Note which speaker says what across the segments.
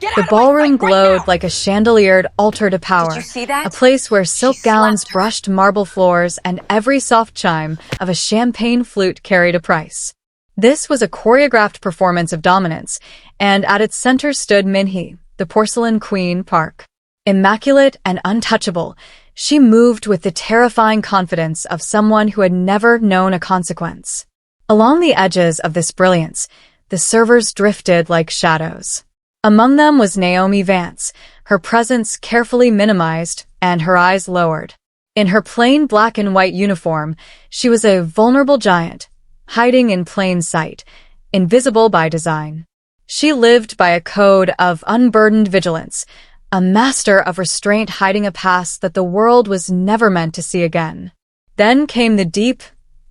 Speaker 1: The ballroom glowed like a chandeliered altar to power, a place where silk gowns brushed marble floors and every soft chime of a champagne flute carried a price. This was a choreographed performance of dominance, and at its center stood Min-Hee, the Porcelain Queen Park. Immaculate and untouchable, she moved with the terrifying confidence of someone who had never known a consequence. Along the edges of this brilliance, the servers drifted like shadows. Among them was Naomi Vance, her presence carefully minimized and her eyes lowered. In her plain black and white uniform, she was a vulnerable giant, hiding in plain sight, invisible by design. She lived by a code of unburdened vigilance, a master of restraint hiding a past that the world was never meant to see again. Then came the deep,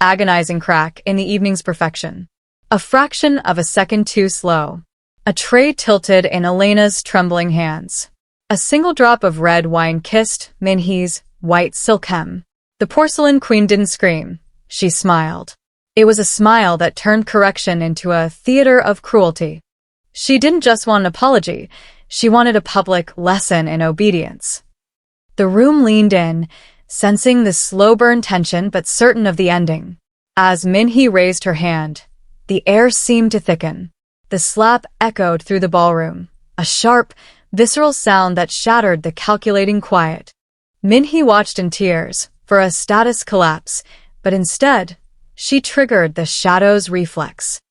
Speaker 1: agonizing crack in the evening's perfection. A fraction of a second too slow. A tray tilted in Elena's trembling hands. A single drop of red wine kissed Min-Hee's white silk hem. The porcelain queen didn't scream. She smiled. It was a smile that turned correction into a theater of cruelty. She didn't just want an apology. She wanted a public lesson in obedience. The room leaned in, sensing the slow-burn tension but certain of the ending. As Min-Hee raised her hand, the air seemed to thicken. The slap echoed through the ballroom, a sharp, visceral sound that shattered the calculating quiet. Min-Hee watched in tears for a status collapse, but instead, she triggered the shadow's reflex.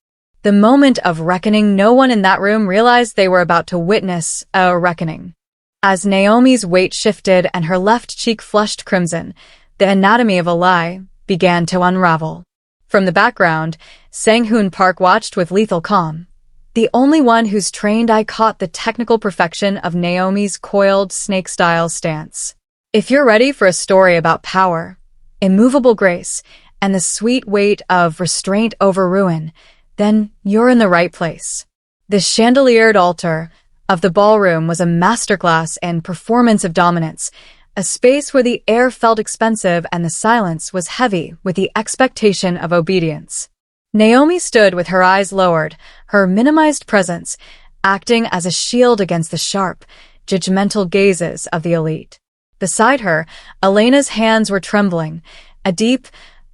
Speaker 1: The moment of reckoning, no one in that room realized they were about to witness a reckoning. As Naomi's weight shifted and her left cheek flushed crimson, the anatomy of a lie began to unravel. From the background, Sang-Hoon Park watched with lethal calm. The only one whose trained eye caught the technical perfection of Naomi's coiled snake-style stance. If you're ready for a story about power, immovable grace, and the sweet weight of restraint over ruin, then you're in the right place. The chandeliered altar of the ballroom was a masterclass in performance of dominance, a space where the air felt expensive and the silence was heavy with the expectation of obedience. Naomi stood with her eyes lowered, her minimized presence acting as a shield against the sharp, judgmental gazes of the elite. Beside her, Elena's hands were trembling, a deep,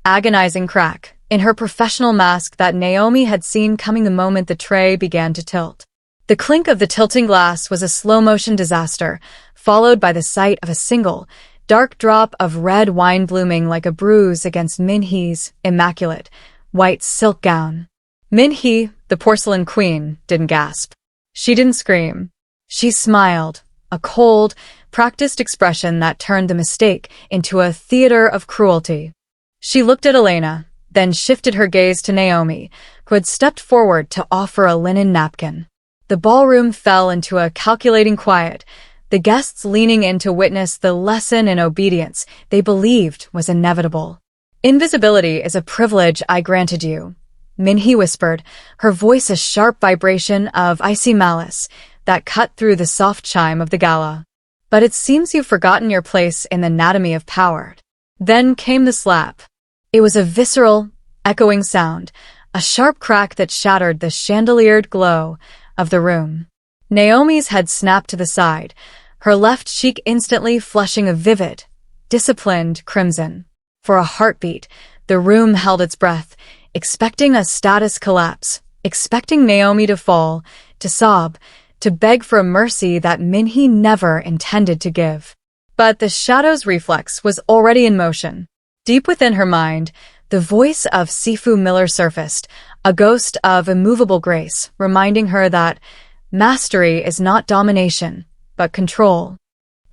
Speaker 1: agonizing crack in her professional mask that Naomi had seen coming the moment the tray began to tilt. The clink of the tilting glass was a slow-motion disaster, followed by the sight of a single, dark drop of red wine blooming like a bruise against Min-Hee's immaculate, white silk gown. Min-Hee, the porcelain queen, didn't gasp. She didn't scream. She smiled, a cold, practiced expression that turned the mistake into a theater of cruelty. She looked at Elena, then shifted her gaze to Naomi, who had stepped forward to offer a linen napkin. The ballroom fell into a calculating quiet, the guests leaning in to witness the lesson in obedience they believed was inevitable. "Invisibility is a privilege I granted you," Min-Hee whispered, her voice a sharp vibration of icy malice that cut through the soft chime of the gala. "But it seems you've forgotten your place in the anatomy of power." Then came the slap. It was a visceral, echoing sound, a sharp crack that shattered the chandeliered glow of the room. Naomi's head snapped to the side, her left cheek instantly flushing a vivid, disciplined crimson. For a heartbeat, the room held its breath, expecting a status collapse, expecting Naomi to fall, to sob, to beg for a mercy that Min-Hee never intended to give. But the shadow's reflex was already in motion. Deep within her mind, the voice of Sifu Miller surfaced, a ghost of immovable grace, reminding her that mastery is not domination, but control.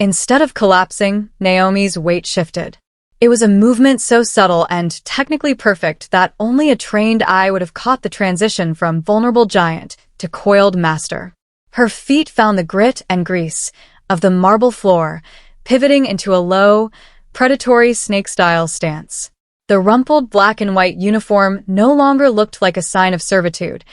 Speaker 1: Instead of collapsing, Naomi's weight shifted. It was a movement so subtle and technically perfect that only a trained eye would have caught the transition from vulnerable giant to coiled master. Her feet found the grit and grease of the marble floor, pivoting into a low, predatory snake-style stance. The rumpled black and white uniform no longer looked like a sign of servitude.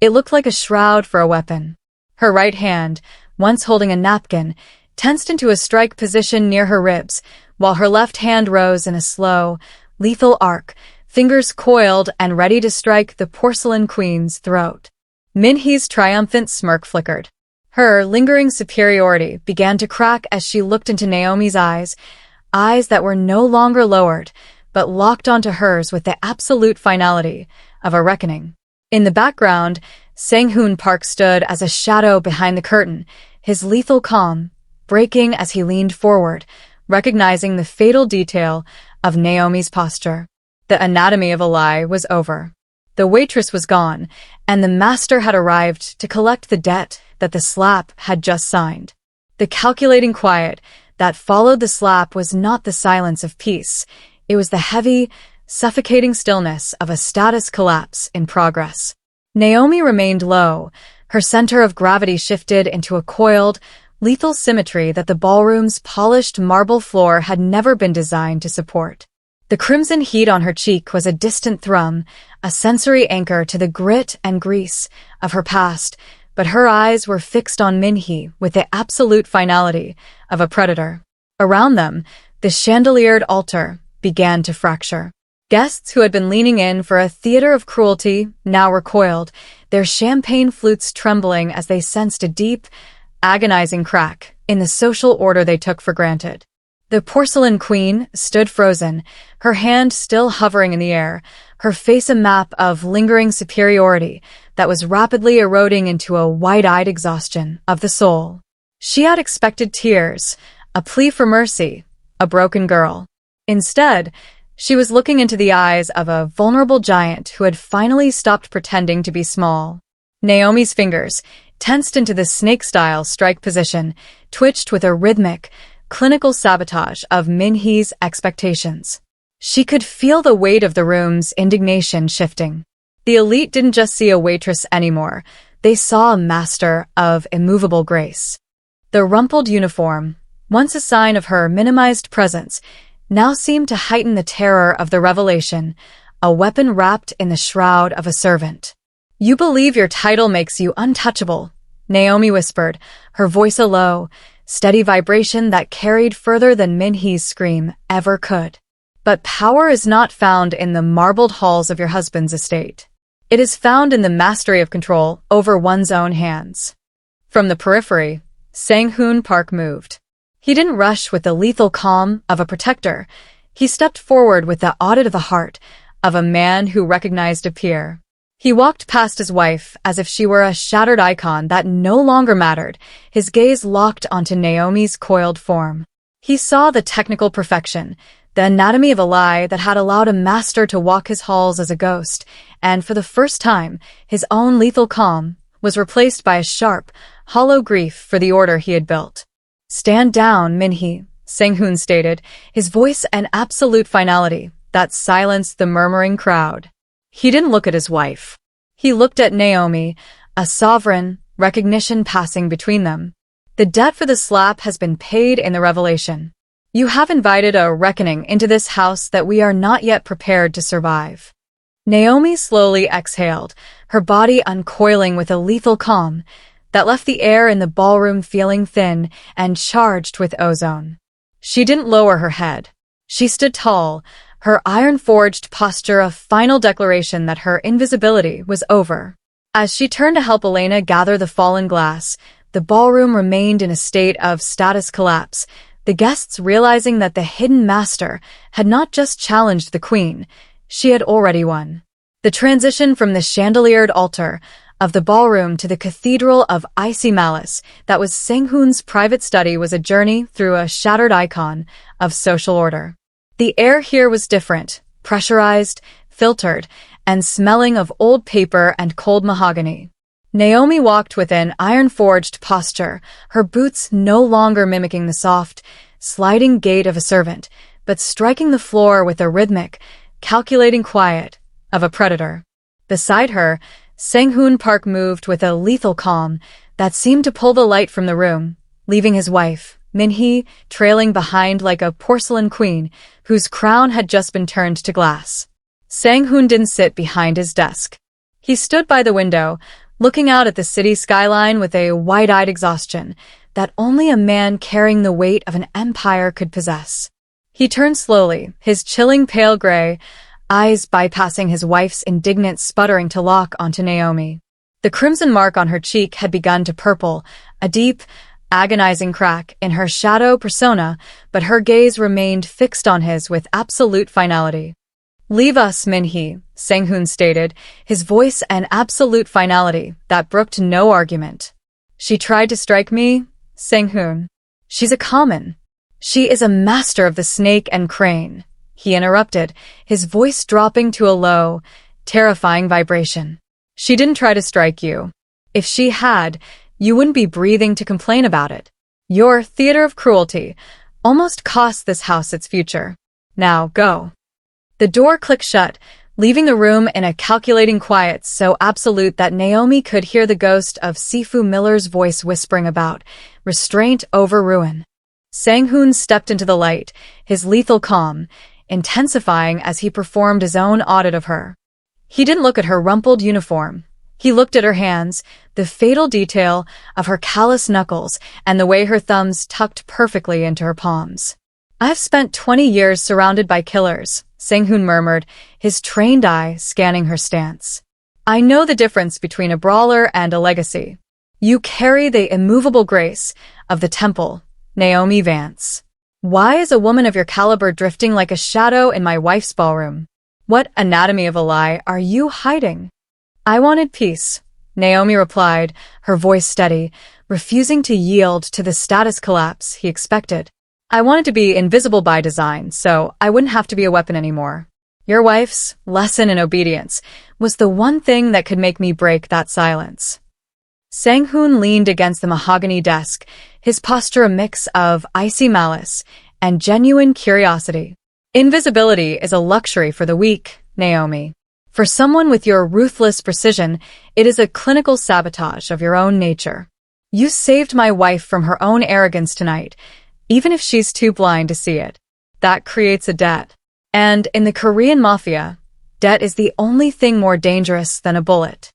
Speaker 1: It looked like a shroud for a weapon. Her right hand, once holding a napkin, tensed into a strike position near her ribs, while her left hand rose in a slow, lethal arc, fingers coiled and ready to strike the porcelain queen's throat. Min-Hee's triumphant smirk flickered. Her lingering superiority began to crack as she looked into Naomi's eyes, eyes that were no longer lowered, but locked onto hers with the absolute finality of a reckoning. In the background, Sang-Hoon Park stood as a shadow behind the curtain, his lethal calm breaking as he leaned forward, recognizing the fatal detail of Naomi's posture. The anatomy of a lie was over. The waitress was gone, and the master had arrived to collect the debt that the slap had just signed. The calculating quiet that followed the slap was not the silence of peace. It was the heavy, suffocating stillness of a status collapse in progress. Naomi remained low. Her center of gravity shifted into a coiled, lethal symmetry that the ballroom's polished marble floor had never been designed to support. The crimson heat on her cheek was a distant thrum, a sensory anchor to the grit and grease of her past, but her eyes were fixed on Min-Hee with the absolute finality of a predator. Around them, the chandeliered altar began to fracture. Guests who had been leaning in for a theater of cruelty now recoiled, their champagne flutes trembling as they sensed a deep, agonizing crack in the social order they took for granted. The Porcelain Queen stood frozen, her hand still hovering in the air, her face a map of lingering superiority that was rapidly eroding into a wide-eyed exhaustion of the soul. She had expected tears, a plea for mercy, a broken girl. Instead, she was looking into the eyes of a vulnerable giant who had finally stopped pretending to be small. Naomi's fingers, tensed into the snake-style strike position, twitched with a rhythmic, clinical sabotage of Min-Hee's expectations. She could feel the weight of the room's indignation shifting. The elite didn't just see a waitress anymore. They saw a master of immovable grace. The rumpled uniform, once a sign of her minimized presence, now seemed to heighten the terror of the revelation, a weapon wrapped in the shroud of a servant. "You believe your title makes you untouchable," Naomi whispered, her voice a low, steady vibration that carried further than Min-Hee's scream ever could. "But power is not found in the marbled halls of your husband's estate. It is found in the mastery of control over one's own hands." From the periphery, Sang-Hoon Park moved. He didn't rush with the lethal calm of a protector. He stepped forward with the audit of the heart of a man who recognized a peer. He walked past his wife as if she were a shattered icon that no longer mattered, his gaze locked onto Naomi's coiled form. He saw the technical perfection, the anatomy of a lie that had allowed a master to walk his halls as a ghost, and for the first time, his own lethal calm was replaced by a sharp, hollow grief for the order he had built. "Stand down, Min-Hee," Sang-Hoon stated, his voice an absolute finality that silenced the murmuring crowd. He didn't look at his wife. He looked at Naomi, a sovereign, recognition passing between them. "The debt for the slap has been paid in the revelation. You have invited a reckoning into this house that we are not yet prepared to survive." Naomi slowly exhaled, her body uncoiling with a lethal calm that left the air in the ballroom feeling thin and charged with ozone. She didn't lower her head. She stood tall, her iron-forged posture a final declaration that her invisibility was over. As she turned to help Elena gather the fallen glass, the ballroom remained in a state of status collapse, the guests realizing that the hidden master had not just challenged the queen, she had already won. The transition from the chandeliered altar of the ballroom to the cathedral of icy malice that was Sang-Hoon's private study was a journey through a shattered icon of social order. The air here was different, pressurized, filtered, and smelling of old paper and cold mahogany. Naomi walked with an iron-forged posture, her boots no longer mimicking the soft, sliding gait of a servant, but striking the floor with the rhythmic, calculating quiet of a predator. Beside her, Sang-Hoon Park moved with a lethal calm that seemed to pull the light from the room, leaving his wife, Min-Hee, trailing behind like a porcelain queen whose crown had just been turned to glass. Sang-Hoon didn't sit behind his desk. He stood by the window, looking out at the city skyline with a wide-eyed exhaustion that only a man carrying the weight of an empire could possess. He turned slowly, his chilling pale gray eyes bypassing his wife's indignant sputtering to lock onto Naomi. The crimson mark on her cheek had begun to purple, a deep, agonizing crack in her shadow persona, but her gaze remained fixed on his with absolute finality. "Leave us, Min-Hee," Sang-Hoon stated, his voice an absolute finality that brooked no argument. "She tried to strike me, Sang-Hoon. She's a common. She is a master of the snake and crane," he interrupted, his voice dropping to a low, terrifying vibration. "She didn't try to strike you. If she had, you wouldn't be breathing to complain about it. Your theater of cruelty almost cost this house its future. Now go." The door clicked shut, leaving the room in a calculating quiet so absolute that Naomi could hear the ghost of Sifu Miller's voice whispering about restraint over ruin. Sang-Hoon stepped into the light, his lethal calm intensifying as he performed his own audit of her. He didn't look at her rumpled uniform. He looked at her hands, the fatal detail of her callous knuckles and the way her thumbs tucked perfectly into her palms. "I've spent 20 years surrounded by killers," Sang-Hoon murmured, his trained eye scanning her stance. "I know the difference between a brawler and a legacy. You carry the immovable grace of the temple, Naomi Vance. Why is a woman of your caliber drifting like a shadow in my wife's ballroom? What anatomy of a lie are you hiding?" "I wanted peace," Naomi replied, her voice steady, refusing to yield to the status collapse he expected. "I wanted to be invisible by design, so I wouldn't have to be a weapon anymore. Your wife's lesson in obedience was the one thing that could make me break that silence." Sang-Hoon leaned against the mahogany desk, his posture a mix of icy malice and genuine curiosity. "Invisibility is a luxury for the weak, Naomi. For someone with your ruthless precision, it is a clinical sabotage of your own nature. You saved my wife from her own arrogance tonight, even if she's too blind to see it. That creates a debt. And in the Korean mafia, debt is the only thing more dangerous than a bullet."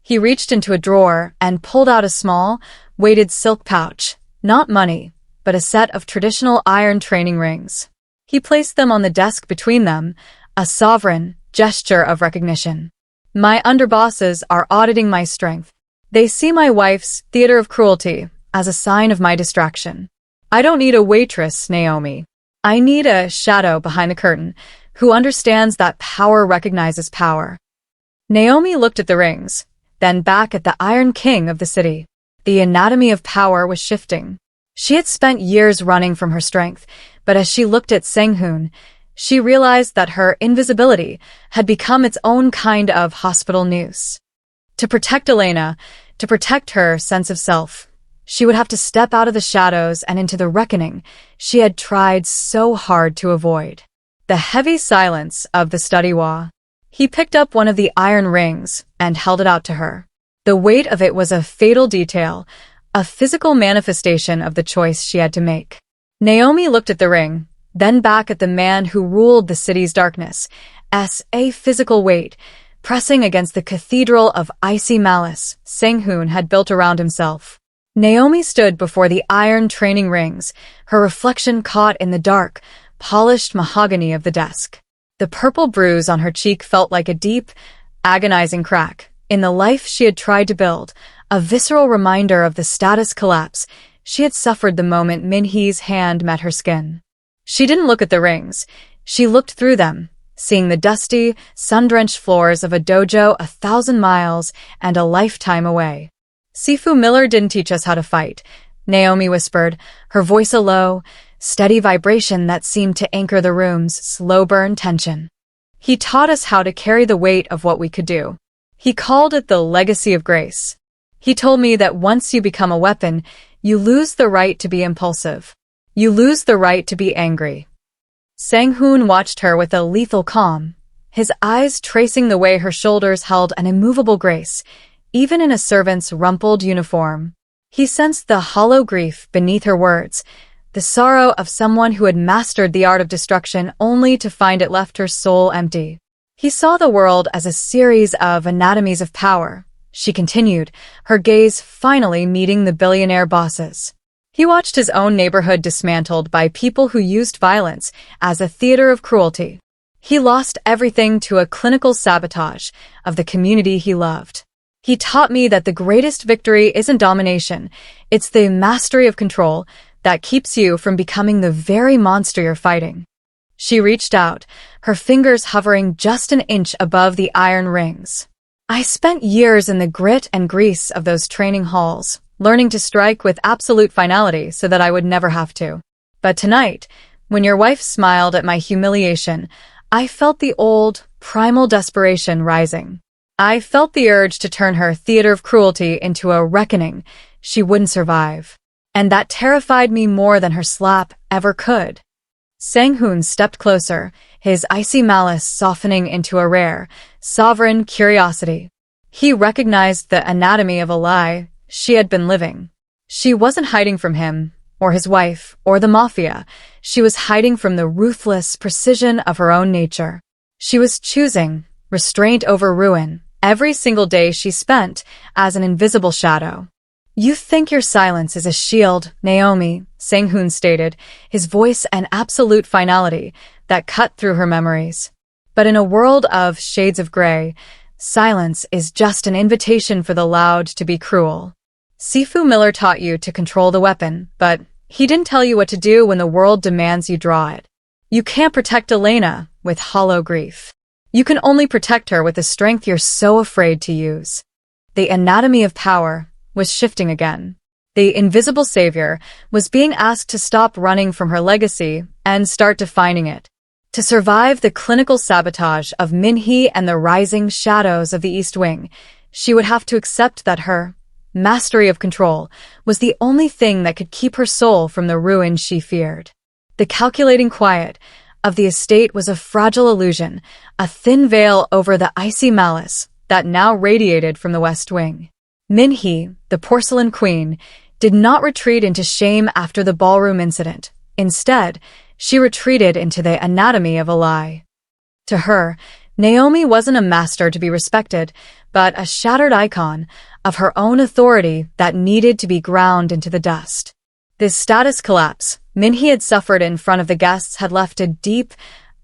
Speaker 1: He reached into a drawer and pulled out a small, weighted silk pouch, not money, but a set of traditional iron training rings. He placed them on the desk between them, a sovereign gesture of recognition. "My underbosses are auditing my strength. They see my wife's theater of cruelty as a sign of my distraction. I don't need a waitress, Naomi. I need a shadow behind the curtain who understands that power recognizes power." Naomi looked at the rings, then back at the Iron King of the city. The anatomy of power was shifting. She had spent years running from her strength, but as she looked at Sang-Hoon, she realized that her invisibility had become its own kind of hospital noose. To protect Elena, to protect her sense of self, she would have to step out of the shadows and into the reckoning she had tried so hard to avoid. The heavy silence of the study wall. He picked up one of the iron rings and held it out to her. The weight of it was a fatal detail, a physical manifestation of the choice she had to make. Naomi looked at the ring, then back at the man who ruled the city's darkness, as a physical weight, pressing against the cathedral of icy malice Sang-Hoon had built around himself. Naomi stood before the iron training rings, her reflection caught in the dark, polished mahogany of the desk. The purple bruise on her cheek felt like a deep, agonizing crack in the life she had tried to build, a visceral reminder of the status collapse she had suffered the moment Min-Hee's hand met her skin. She didn't look at the rings. She looked through them, seeing the dusty, sun-drenched floors of a dojo 1,000 miles and a lifetime away. "Sifu Miller didn't teach us how to fight," Naomi whispered, her voice a low, steady vibration that seemed to anchor the room's slow-burn tension. "He taught us how to carry the weight of what we could do. He called it the legacy of grace. He told me that once you become a weapon, you lose the right to be impulsive. You lose the right to be angry." Sang-Hoon watched her with a lethal calm, his eyes tracing the way her shoulders held an immovable grace, even in a servant's rumpled uniform. He sensed the hollow grief beneath her words, the sorrow of someone who had mastered the art of destruction only to find it left her soul empty. He saw the world as a series of anatomies of power, she continued, her gaze finally meeting the billionaire bosses. He watched his own neighborhood dismantled by people who used violence as a theater of cruelty. He lost everything to a clinical sabotage of the community he loved. He taught me that the greatest victory isn't domination, it's the mastery of control that keeps you from becoming the very monster you're fighting. She reached out, her fingers hovering just an inch above the iron rings. I spent years in the grit and grease of those training halls, learning to strike with absolute finality so that I would never have to. But tonight, when your wife smiled at my humiliation, I felt the old, primal desperation rising. I felt the urge to turn her theater of cruelty into a reckoning she wouldn't survive. And that terrified me more than her slap ever could. Sang-Hoon stepped closer, his icy malice softening into a rare, sovereign curiosity. He recognized the anatomy of a lie she had been living. She wasn't hiding from him, or his wife, or the mafia. She was hiding from the ruthless precision of her own nature. She was choosing restraint over ruin every single day she spent as an invisible shadow. You think your silence is a shield, Naomi, Sang-Hoon stated, his voice an absolute finality that cut through her memories. But in a world of shades of gray, silence is just an invitation for the loud to be cruel. Sifu Miller taught you to control the weapon, but he didn't tell you what to do when the world demands you draw it. You can't protect Elena with hollow grief. You can only protect her with the strength you're so afraid to use. The anatomy of power was shifting again. The invisible savior was being asked to stop running from her legacy and start defining it. To survive the clinical sabotage of Min-Hee and the rising shadows of the East Wing, she would have to accept that her mastery of control was the only thing that could keep her soul from the ruin she feared. The calculating quiet of the estate was a fragile illusion, a thin veil over the icy malice that now radiated from the West Wing. Min-Hee, the Porcelain Queen, did not retreat into shame after the ballroom incident. Instead, she retreated into the anatomy of a lie. To her, Naomi wasn't a master to be respected, but a shattered icon of her own authority that needed to be ground into the dust. This status collapse Min-Hee had suffered in front of the guests had left a deep,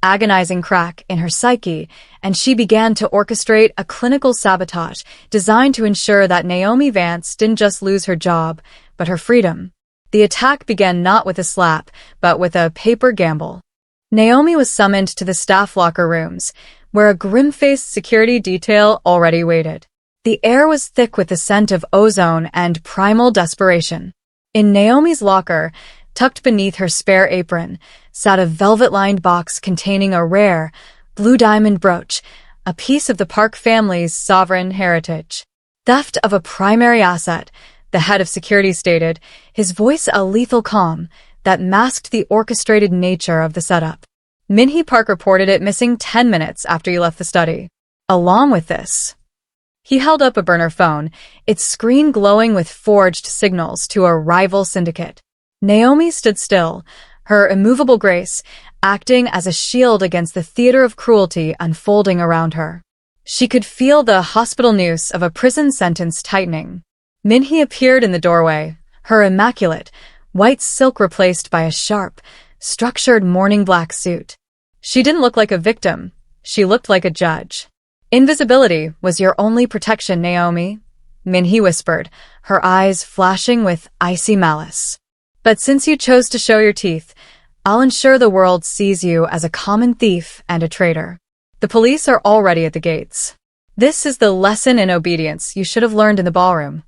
Speaker 1: agonizing crack in her psyche, and she began to orchestrate a clinical sabotage designed to ensure that Naomi Vance didn't just lose her job, but her freedom. The attack began not with a slap, but with a paper gamble. Naomi was summoned to the staff locker rooms, where a grim-faced security detail already waited. The air was thick with the scent of ozone and primal desperation. In Naomi's locker, tucked beneath her spare apron, sat a velvet-lined box containing a rare, blue diamond brooch, a piece of the Park family's sovereign heritage. Theft of a primary asset, the head of security stated, his voice a lethal calm that masked the orchestrated nature of the setup. Min-Hee Park reported it missing 10 minutes after you left the study. Along with this, he held up a burner phone, its screen glowing with forged signals to a rival syndicate. Naomi stood still, her immovable grace acting as a shield against the theater of cruelty unfolding around her. She could feel the hospital noose of a prison sentence tightening. Min-Hee appeared in the doorway, her immaculate, white silk replaced by a sharp, structured morning black suit. She didn't look like a victim, she looked like a judge. Invisibility was your only protection, Naomi, Min-Hee whispered, her eyes flashing with icy malice. But since you chose to show your teeth, I'll ensure the world sees you as a common thief and a traitor. The police are already at the gates. This is the lesson in obedience you should have learned in the ballroom.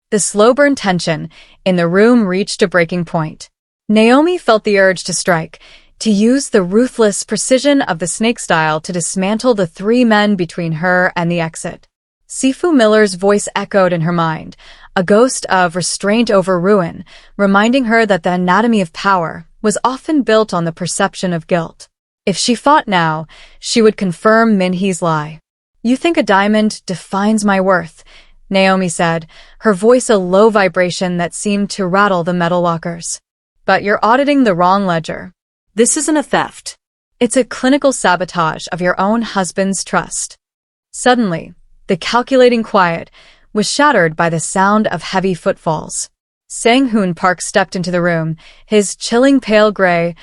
Speaker 1: The slow-burn tension in the room reached a breaking point. Naomi felt the urge to strike, to use the ruthless precision of the snake style to dismantle the three men between her and the exit. Sifu Miller's voice echoed in her mind, a ghost of restraint over ruin, reminding her that the anatomy of power was often built on the perception of guilt. If she fought now, she would confirm Min-Hee's lie. You think a diamond defines my worth, Naomi said, her voice a low vibration that seemed to rattle the metal lockers. But you're auditing the wrong ledger. This isn't a theft. It's a clinical sabotage of your own husband's trust. Suddenly, the calculating quiet was shattered by the sound of heavy footfalls. Sang-Hoon Park stepped into the room, his chilling pale gray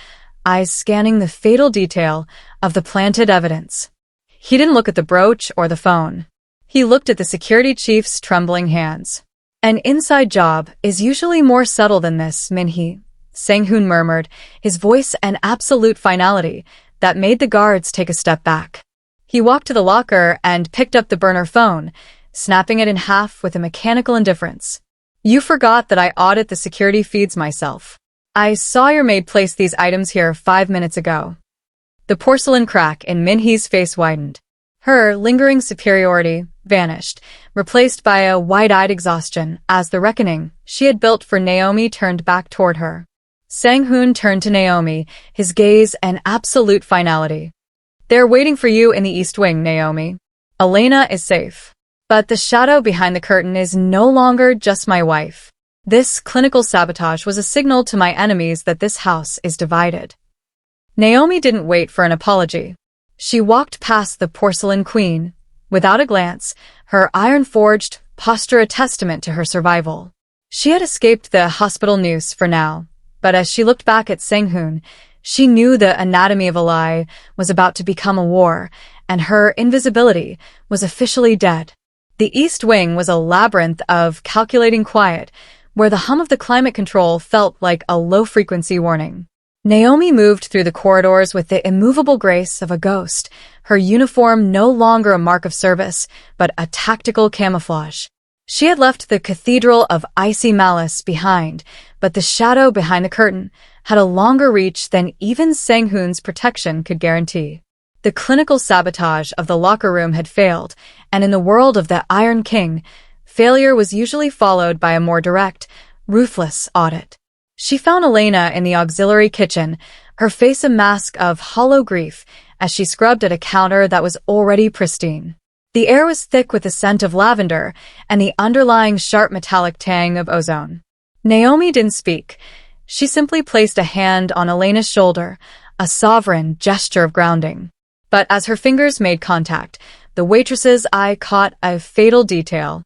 Speaker 1: eyes scanning the fatal detail of the planted evidence. He didn't look at the brooch or the phone. He looked at the security chief's trembling hands. An inside job is usually more subtle than this, Min-Hee, Sang-Hoon murmured, his voice an absolute finality that made the guards take a step back. He walked to the locker and picked up the burner phone, snapping it in half with a mechanical indifference. You forgot that I audit the security feeds myself. I saw your maid place these items here 5 minutes ago. The porcelain crack in Min-Hee's face widened. Her lingering superiority vanished, replaced by a wide-eyed exhaustion as the reckoning she had built for Naomi turned back toward her. Sang-Hoon turned to Naomi, his gaze an absolute finality. They're waiting for you in the East Wing, Naomi. Elena is safe. But the shadow behind the curtain is no longer just my wife. This clinical sabotage was a signal to my enemies that this house is divided. Naomi didn't wait for an apology. She walked past the Porcelain Queen, without a glance, her iron-forged posture a testament to her survival. She had escaped the hospital noose for now, but as she looked back at Sang-Hoon, she knew the anatomy of a lie was about to become a war, and her invisibility was officially dead. The East Wing was a labyrinth of calculating quiet, where the hum of the climate control felt like a low-frequency warning. Naomi moved through the corridors with the immovable grace of a ghost, her uniform no longer a mark of service, but a tactical camouflage. She had left the cathedral of icy malice behind, but the shadow behind the curtain had a longer reach than even Sang-Hoon's protection could guarantee. The clinical sabotage of the locker room had failed, and in the world of the Iron King, failure was usually followed by a more direct, ruthless audit. She found Elena in the auxiliary kitchen, her face a mask of hollow grief as she scrubbed at a counter that was already pristine. The air was thick with the scent of lavender and the underlying sharp metallic tang of ozone. Naomi didn't speak. She simply placed a hand on Elena's shoulder, a sovereign gesture of grounding. But as her fingers made contact, the waitress's eye caught a fatal detail.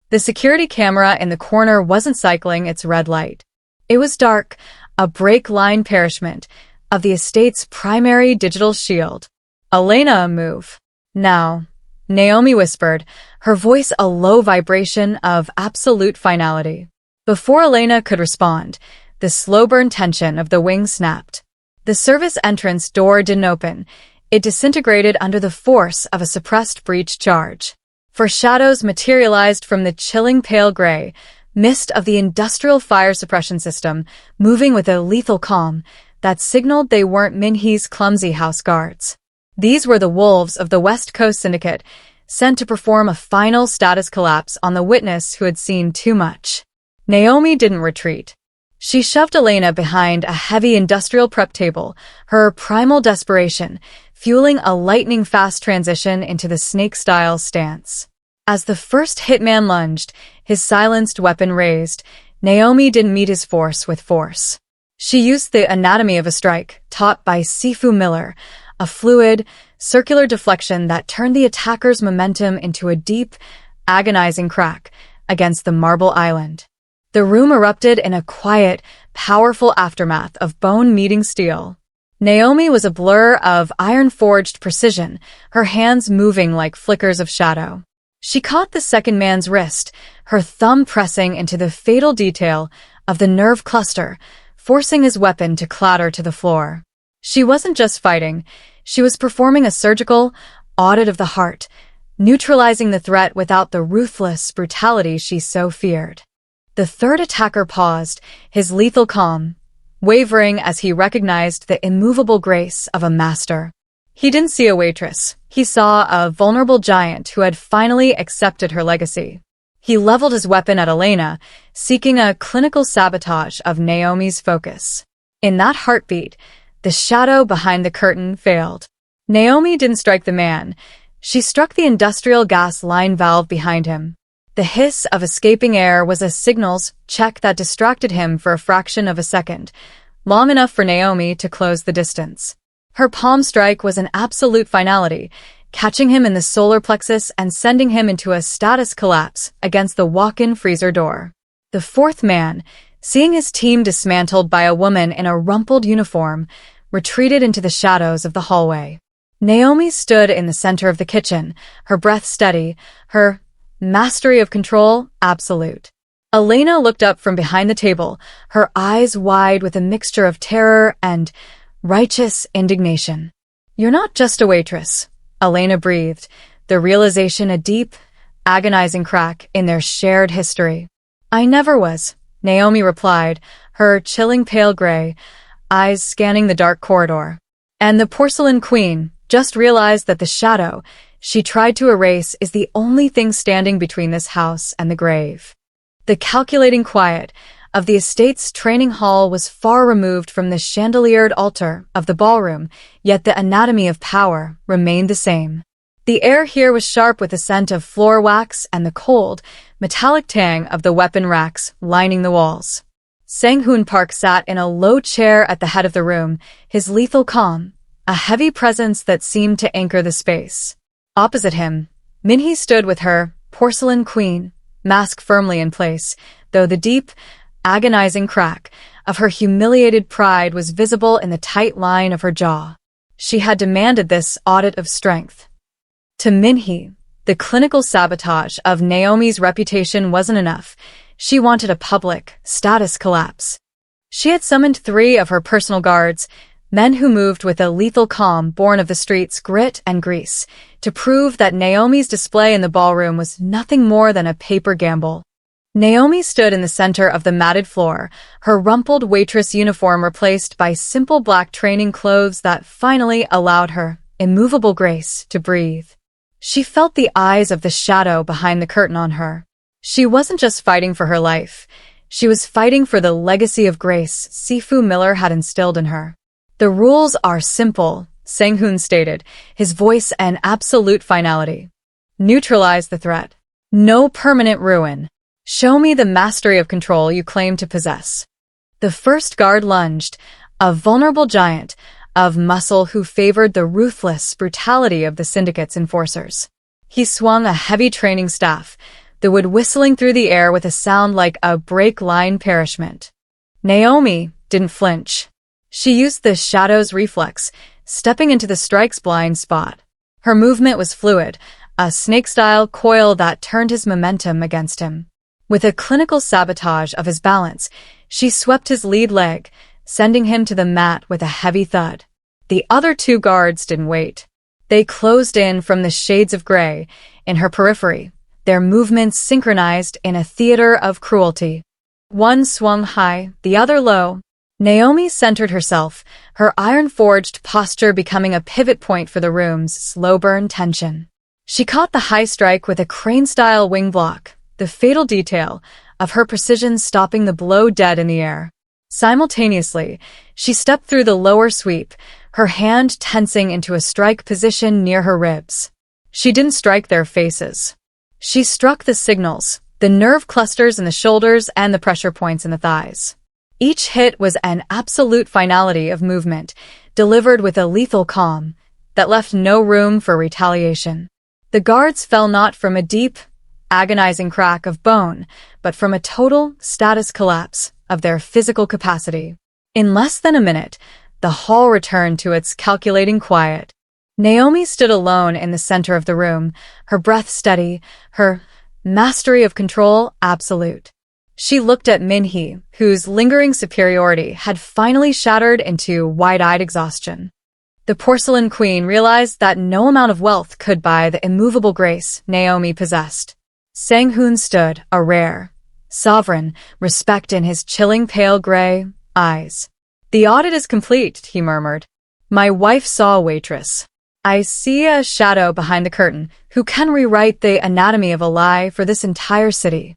Speaker 1: The security camera in the corner wasn't cycling its red light. It was dark, a break-line parachment of the estate's primary digital shield. Elena, move. Now, Naomi whispered, her voice a low vibration of absolute finality. Before Elena could respond, the slow-burn tension of the wing snapped. The service entrance door didn't open. It disintegrated under the force of a suppressed breach charge. For shadows materialized from the chilling pale gray mist of the industrial fire suppression system, moving with a lethal calm that signaled they weren't Min-Hee's clumsy house guards. These were the wolves of the West Coast Syndicate, sent to perform a final status collapse on the witness who had seen too much. Naomi didn't retreat. She shoved Elena behind a heavy industrial prep table, her primal desperation fueling a lightning-fast transition into the snake-style stance. As the first hitman lunged, his silenced weapon raised, Naomi didn't meet his force with force. She used the anatomy of a strike, taught by Sifu Miller, a fluid, circular deflection that turned the attacker's momentum into a deep, agonizing crack against the marble island. The room erupted in a quiet, powerful aftermath of bone meeting steel. Naomi was a blur of iron-forged precision, her hands moving like flickers of shadow. She caught the second man's wrist, her thumb pressing into the fatal detail of the nerve cluster, forcing his weapon to clatter to the floor. She wasn't just fighting, she was performing a surgical audit of the heart, neutralizing the threat without the ruthless brutality she so feared. The third attacker paused, his lethal calm, wavering as he recognized the immovable grace of a master. He didn't see a waitress. He saw a vulnerable giant who had finally accepted her legacy. He leveled his weapon at Elena, seeking a clinical sabotage of Naomi's focus. In that heartbeat, the shadow behind the curtain failed. Naomi didn't strike the man. She struck the industrial gas line valve behind him. The hiss of escaping air was a signals check that distracted him for a fraction of a second, long enough for Naomi to close the distance. Her palm strike was an absolute finality, catching him in the solar plexus and sending him into a status collapse against the walk-in freezer door. The fourth man, seeing his team dismantled by a woman in a rumpled uniform, retreated into the shadows of the hallway. Naomi stood in the center of the kitchen, her breath steady, her mastery of control absolute. Elena looked up from behind the table, her eyes wide with a mixture of terror and righteous indignation. "You're not just a waitress," Elena breathed, the realization a deep, agonizing crack in their shared history. "I never was," Naomi replied, her chilling pale gray eyes scanning the dark corridor. And the Porcelain Queen just realized that the shadow she tried to erase is the only thing standing between this house and the grave. The calculating quiet of the estate's training hall was far removed from the chandeliered altar of the ballroom, yet the anatomy of power remained the same. The air here was sharp with the scent of floor wax and the cold, metallic tang of the weapon racks lining the walls. Sang-Hoon Park sat in a low chair at the head of the room, his lethal calm, a heavy presence that seemed to anchor the space. Opposite him, Min-Hee stood with her Porcelain Queen, mask firmly in place, though the deep, agonizing crack of her humiliated pride was visible in the tight line of her jaw. She had demanded this audit of strength. To Min-Hee, the clinical sabotage of Naomi's reputation wasn't enough. She wanted a public status collapse. She had summoned 3 of her personal guards, men who moved with a lethal calm born of the street's grit and grease, to prove that Naomi's display in the ballroom was nothing more than a paper gamble. Naomi stood in the center of the matted floor, her rumpled waitress uniform replaced by simple black training clothes that finally allowed her immovable grace to breathe. She felt the eyes of the shadow behind the curtain on her. She wasn't just fighting for her life. She was fighting for the legacy of grace Sifu Miller had instilled in her. "The rules are simple," Sang-Hoon stated, his voice an absolute finality. "Neutralize the threat. No permanent ruin. Show me the mastery of control you claim to possess." The first guard lunged, a vulnerable giant of muscle who favored the ruthless brutality of the syndicate's enforcers. He swung a heavy training staff, the wood whistling through the air with a sound like a brake-line parachment. Naomi didn't flinch. She used the shadow's reflex, stepping into the strike's blind spot. Her movement was fluid, a snake-style coil that turned his momentum against him. With a clinical sabotage of his balance, she swept his lead leg, sending him to the mat with a heavy thud. The other 2 guards didn't wait. They closed in from the shades of gray, in her periphery, their movements synchronized in a theater of cruelty. One swung high, the other low. Naomi centered herself, her iron-forged posture becoming a pivot point for the room's slow-burn tension. She caught the high strike with a crane-style wing block, the fatal detail of her precision stopping the blow dead in the air. Simultaneously, she stepped through the lower sweep, her hand tensing into a strike position near her ribs. She didn't strike their faces. She struck the signals, the nerve clusters in the shoulders and the pressure points in the thighs. Each hit was an absolute finality of movement, delivered with a lethal calm that left no room for retaliation. The guards fell not from a deep, agonizing crack of bone, but from a total status collapse of their physical capacity. In less than a minute, the hall returned to its calculating quiet. Naomi stood alone in the center of the room, her breath steady, her mastery of control absolute. She looked at Min-Hee, whose lingering superiority had finally shattered into wide-eyed exhaustion. The Porcelain Queen realized that no amount of wealth could buy the immovable grace Naomi possessed. Sang-Hoon stood, a rare, sovereign respect in his chilling pale gray eyes. "The audit is complete," he murmured. "My wife saw a waitress. I see a shadow behind the curtain who can rewrite the anatomy of a lie for this entire city."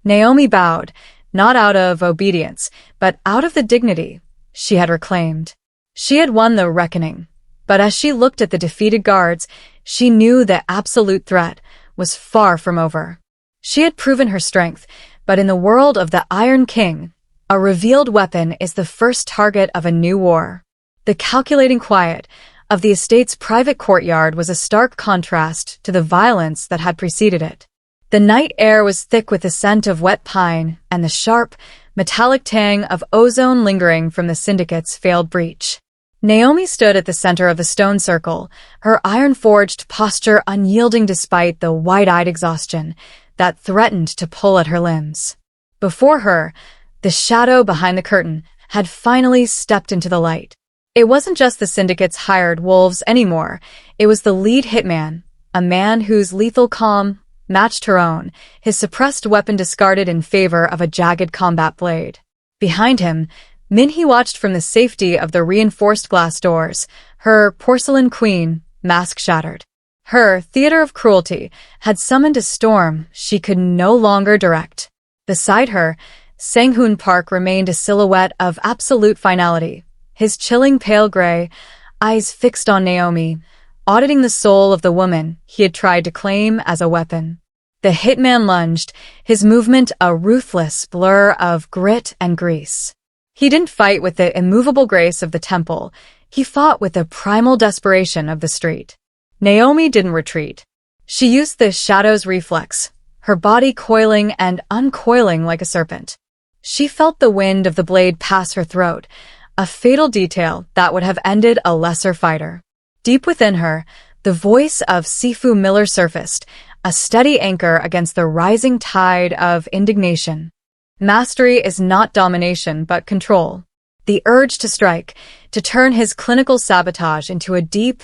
Speaker 1: Naomi bowed, not out of obedience, but out of the dignity she had reclaimed. She had won the reckoning, but as she looked at the defeated guards, she knew the absolute threat was far from over. She had proven her strength, but in the world of the Iron King, a revealed weapon is the first target of a new war. The calculating quiet of the estate's private courtyard was a stark contrast to the violence that had preceded it. The night air was thick with the scent of wet pine and the sharp, metallic tang of ozone lingering from the syndicate's failed breach. Naomi stood at the center of the stone circle, her iron-forged posture unyielding despite the wide-eyed exhaustion that threatened to pull at her limbs. Before her, the shadow behind the curtain had finally stepped into the light. It wasn't just the syndicate's hired wolves anymore, it was the lead hitman, a man whose lethal calm matched her own, his suppressed weapon discarded in favor of a jagged combat blade. Behind him, Min-Hee watched from the safety of the reinforced glass doors, her Porcelain Queen, mask shattered. Her theater of cruelty had summoned a storm she could no longer direct. Beside her, Sang-Hoon Park remained a silhouette of absolute finality, his chilling pale gray, eyes fixed on Naomi, auditing the soul of the woman he had tried to claim as a weapon. The hitman lunged, his movement a ruthless blur of grit and grease. He didn't fight with the immovable grace of the temple, he fought with the primal desperation of the street. Naomi didn't retreat. She used the shadow's reflex, her body coiling and uncoiling like a serpent. She felt the wind of the blade pass her throat, a fatal detail that would have ended a lesser fighter. Deep within her, the voice of Sifu Miller surfaced, a steady anchor against the rising tide of indignation. Mastery is not domination but control. The urge to strike, to turn his clinical sabotage into a deep,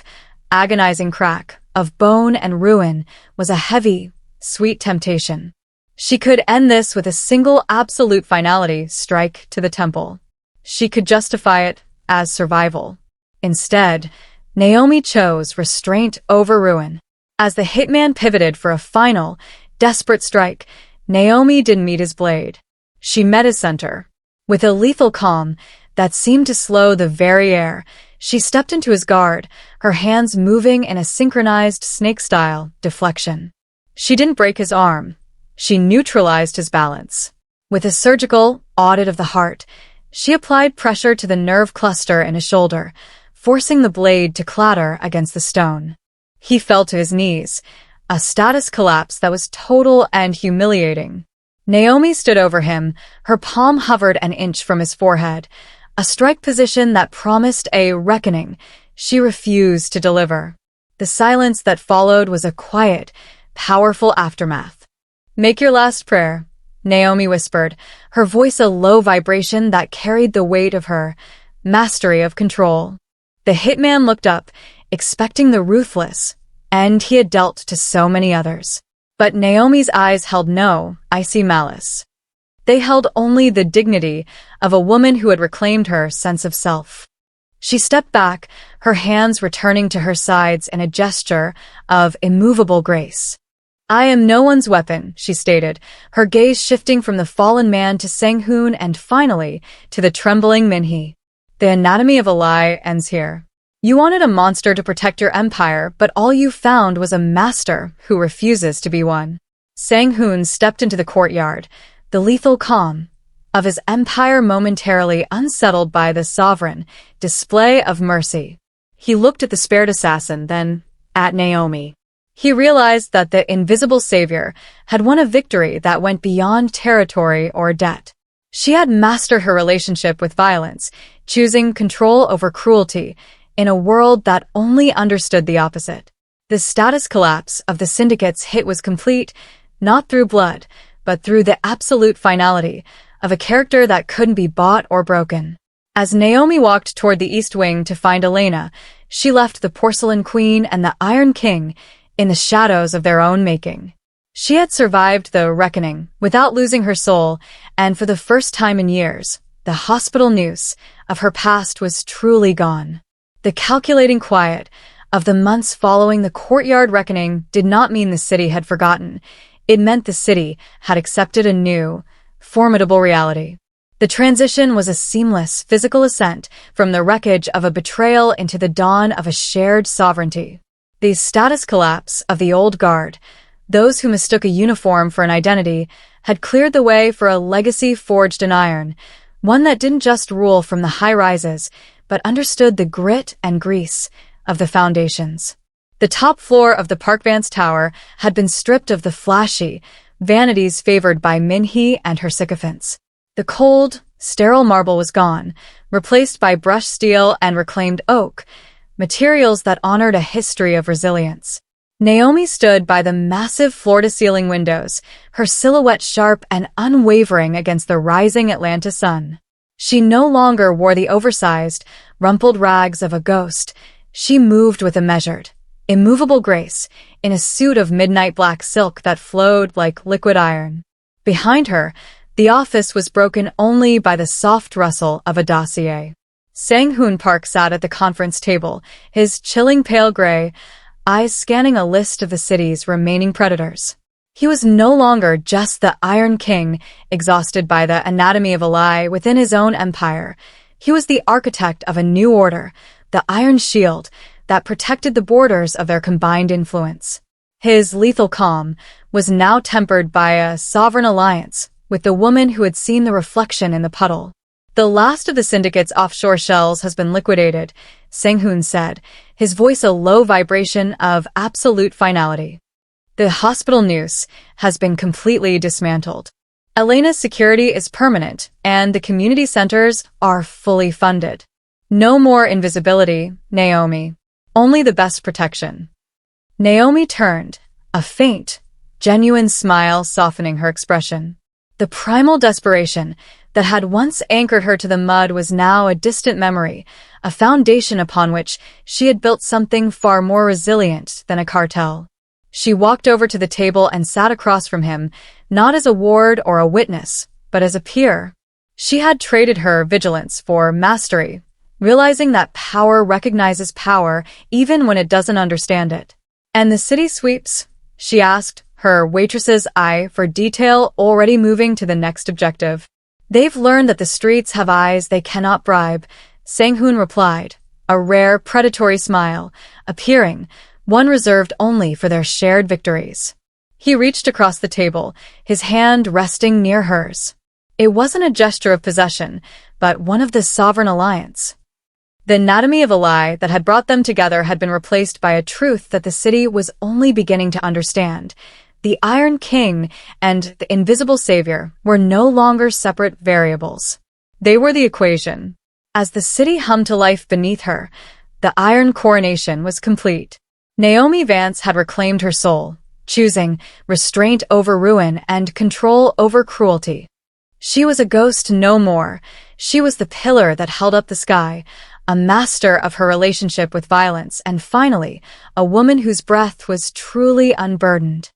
Speaker 1: agonizing crack of bone and ruin was a heavy, sweet temptation. She could end this with a single absolute finality strike to the temple. She could justify it as survival. Instead, Naomi chose restraint over ruin. As the hitman pivoted for a final, desperate strike, Naomi didn't meet his blade. She met his center. With a lethal calm that seemed to slow the very air, she stepped into his guard, her hands moving in a synchronized snake-style deflection. She didn't break his arm. She neutralized his balance. With a surgical audit of the heart, she applied pressure to the nerve cluster in his shoulder, forcing the blade to clatter against the stone. He fell to his knees, a status collapse that was total and humiliating. Naomi stood over him, her palm hovered an inch from his forehead, a strike position that promised a reckoning she refused to deliver. The silence that followed was a quiet, powerful aftermath. "Make your last prayer," Naomi whispered, her voice a low vibration that carried the weight of her mastery of control. The hitman looked up, expecting the ruthless end he had dealt to so many others. But Naomi's eyes held no icy malice. They held only the dignity of a woman who had reclaimed her sense of self. She stepped back, her hands returning to her sides in a gesture of immovable grace. "I am no one's weapon," she stated, her gaze shifting from the fallen man to Sang-Hoon and finally to the trembling Min-Hee. "The anatomy of a lie ends here. You wanted a monster to protect your empire, but all you found was a master who refuses to be one." Sang-Hoon stepped into the courtyard, the lethal calm of his empire momentarily unsettled by the sovereign display of mercy. He looked at the spared assassin, then at Naomi. He realized that the invisible savior had won a victory that went beyond territory or debt. She had mastered her relationship with violence, choosing control over cruelty, in a world that only understood the opposite. The status collapse of the syndicate's hit was complete, not through blood, but through the absolute finality of a character that couldn't be bought or broken. As Naomi walked toward the East Wing to find Elena, she left the Porcelain Queen and the Iron King in the shadows of their own making. She had survived the reckoning without losing her soul, and for the first time in years, the hospital noose of her past was truly gone. The calculating quiet of the months following the courtyard reckoning did not mean the city had forgotten. It meant the city had accepted a new, formidable reality. The transition was a seamless physical ascent from the wreckage of a betrayal into the dawn of a shared sovereignty. The status collapse of the old guard, those who mistook a uniform for an identity, had cleared the way for a legacy forged in iron, one that didn't just rule from the high rises, but understood the grit and grease of the foundations. The top floor of the Vance Tower had been stripped of the flashy vanities favored by Min-Hee and her sycophants. The cold, Sterile marble was gone, replaced by brushed steel and reclaimed oak, materials that honored a history of resilience. Naomi stood by the massive floor-to-ceiling windows, her silhouette sharp and unwavering against the rising Atlanta sun. She no longer wore the oversized, rumpled rags of a ghost. She moved with a measured, immovable grace, in a suit of midnight black silk that flowed like liquid iron. Behind her, the office was broken only by the soft rustle of a dossier. Sang-Hoon Park sat at the conference table, his chilling pale gray eyes scanning a list of the city's remaining predators. He was no longer just the Iron King, exhausted by the anatomy of a lie within his own empire. He was the architect of a new order, the Iron Shield, that protected the borders of their combined influence. His lethal calm was now tempered by a sovereign alliance with the woman who had seen the reflection in the puddle. The last of the syndicate's offshore shells has been liquidated, Sang-Hoon said, his voice a low vibration of absolute finality. The hospital noose has been completely dismantled. Elena's security is permanent, and the community centers are fully funded. No more invisibility, Naomi. Only the best protection. Naomi turned, a faint, genuine smile softening her expression. The primal desperation that had once anchored her to the mud was now a distant memory, a foundation upon which she had built something far more resilient than a cartel. She walked over to the table and sat across from him, not as a ward or a witness, but as a peer. She had traded her vigilance for mastery, realizing that power recognizes power even when it doesn't understand it. "And the city sweeps?" she asked, her waitress's eye for detail already moving to the next objective. "They've learned that the streets have eyes they cannot bribe," Sang-Hoon replied, a rare predatory smile, appearing, one reserved only for their shared victories. He reached across the table, his hand resting near hers. It wasn't a gesture of possession, but one of the sovereign alliance. The anatomy of a lie that had brought them together had been replaced by a truth that the city was only beginning to understand. The Iron King and the Invisible Savior were no longer separate variables. They were the equation. As the city hummed to life beneath her, the Iron Coronation was complete. Naomi Vance had reclaimed her soul, choosing restraint over ruin and control over cruelty. She was a ghost no more. She was the pillar that held up the sky, a master of her relationship with violence, and finally, a woman whose breath was truly unburdened.